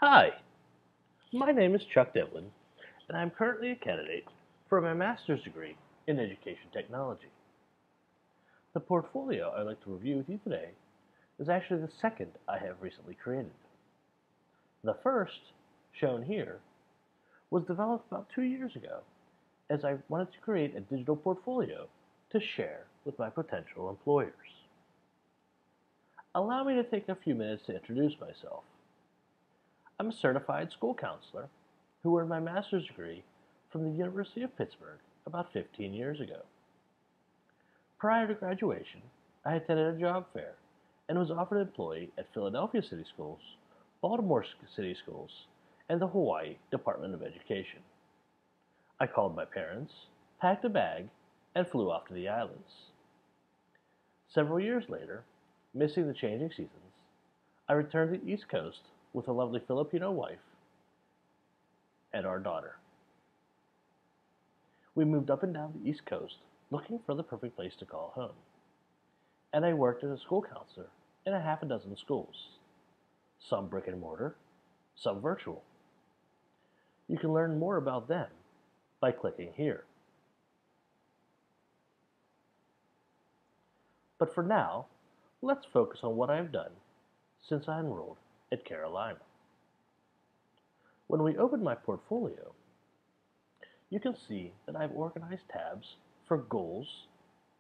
Hi, my name is Chuck Devlin, and I'm currently a candidate for my master's degree in education technology. The portfolio I'd like to review with you today is actually the second I have recently created. The first, shown here, was developed about 2 years ago as I wanted to create a digital portfolio to share with my potential employers. Allow me to take a few minutes to introduce myself. I'm a certified school counselor who earned my master's degree from the University of Pittsburgh about 15 years ago. Prior to graduation, I attended a job fair and was offered employee at Philadelphia City Schools, Baltimore City Schools, and the Hawaii Department of Education. I called my parents, packed a bag, and flew off to the islands. Several years later, missing the changing seasons, I returned to the East Coast with a lovely Filipino wife and our daughter. We moved up and down the East Coast looking for the perfect place to call home, and I worked as a school counselor in a half a dozen schools, some brick and mortar, some virtual. You can learn more about them by clicking here. But for now, let's focus on what I've done since I enrolled at Carolina. When we open my portfolio, you can see that I've organized tabs for goals,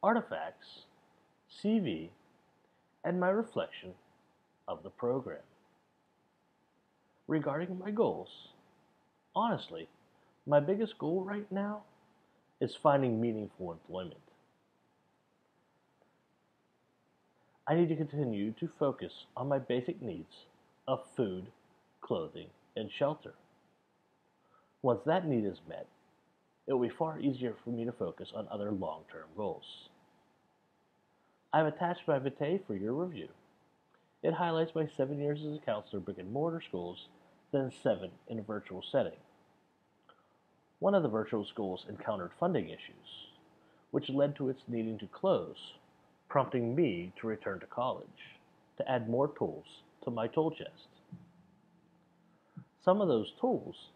artifacts, CV, and my reflection of the program. Regarding my goals, honestly, my biggest goal right now is finding meaningful employment. I need to continue to focus on my basic needs of food, clothing, and shelter. Once that need is met, it will be far easier for me to focus on other long-term goals. I've attached my vitae for your review. It highlights my 7 years as a counselor in brick and mortar schools, then 7 in a virtual setting. One of the virtual schools encountered funding issues, which led to its needing to close, prompting me to return to college to add more tools to my tool chest. Some of those tools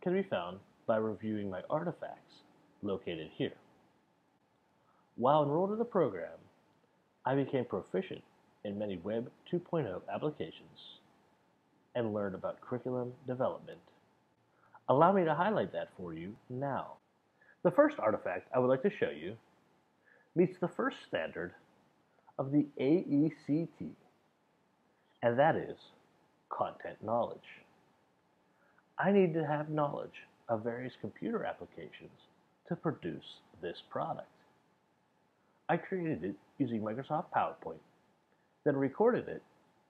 can be found by reviewing my artifacts located here. While enrolled in the program, I became proficient in many Web 2.0 applications and learned about curriculum development. Allow me to highlight that for you now. The first artifact I would like to show you meets the first standard of the AECT, and that is content knowledge. I need to have knowledge of various computer applications to produce this product. I created it using Microsoft PowerPoint, then recorded it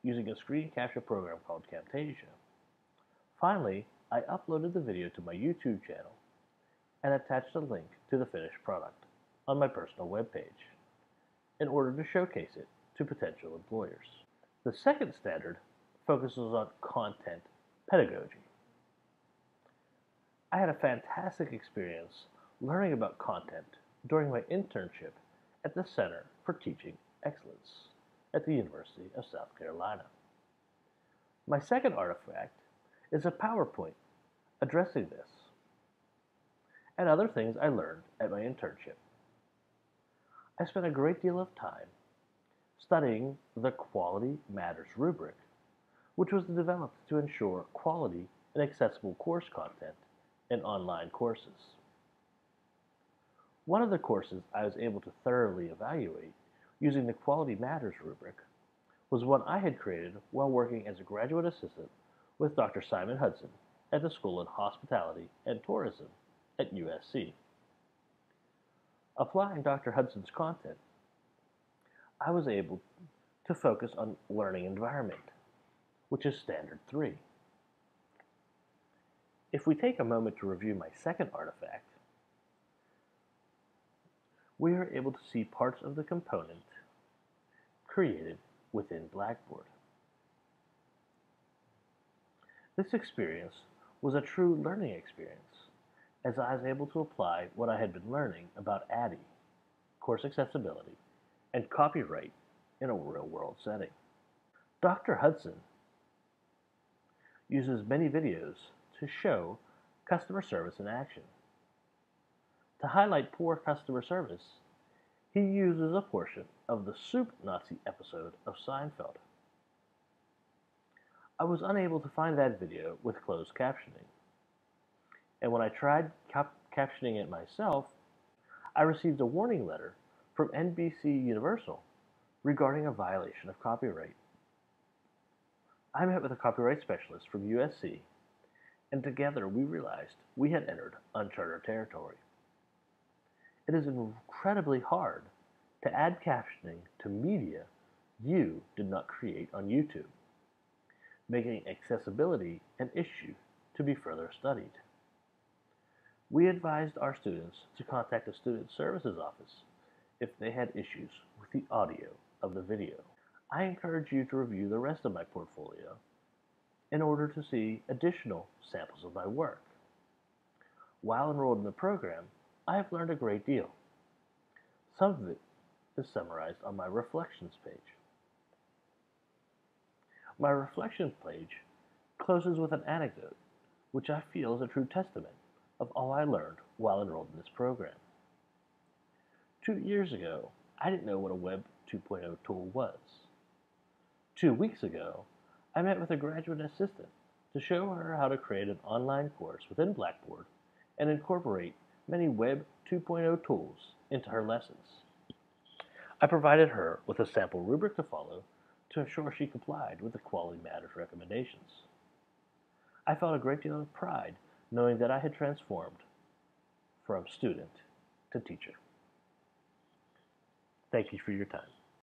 using a screen capture program called Camtasia. Finally, I uploaded the video to my YouTube channel and attached a link to the finished product on my personal webpage in order to showcase it to potential employers. The second standard focuses on content pedagogy. I had a fantastic experience learning about content during my internship at the Center for Teaching Excellence at the University of South Carolina. My second artifact is a PowerPoint addressing this and other things I learned at my internship. I spent a great deal of time studying the Quality Matters rubric, which was developed to ensure quality and accessible course content in online courses. One of the courses I was able to thoroughly evaluate using the Quality Matters rubric was one I had created while working as a graduate assistant with Dr. Simon Hudson at the School of Hospitality and Tourism at USC. Applying Dr. Hudson's content, I was able to focus on learning environment, which is standard 3. If we take a moment to review my second artifact, we are able to see parts of the component created within Blackboard. This experience was a true learning experience, as I was able to apply what I had been learning about ADDIE, course accessibility, and copyright in a real-world setting. Dr. Hudson uses many videos to show customer service in action. To highlight poor customer service, he uses a portion of the Soup Nazi episode of Seinfeld. I was unable to find that video with closed captioning, and when I tried captioning it myself, I received a warning letter from NBC Universal regarding a violation of copyright. I met with a copyright specialist from USC, and together we realized we had entered uncharted territory. It is incredibly hard to add captioning to media you did not create on YouTube, making accessibility an issue to be further studied. We advised our students to contact the Student Services Office if they had issues with the audio of the video. I encourage you to review the rest of my portfolio in order to see additional samples of my work. While enrolled in the program, I have learned a great deal. Some of it is summarized on my Reflections page. My Reflections page closes with an anecdote, which I feel is a true testament of all I learned while enrolled in this program. 2 years ago, I didn't know what a Web 2.0 tool was. 2 weeks ago, I met with a graduate assistant to show her how to create an online course within Blackboard and incorporate many Web 2.0 tools into her lessons. I provided her with a sample rubric to follow to ensure she complied with the Quality Matters recommendations. I felt a great deal of pride knowing that I had transformed from student to teacher. Thank you for your time.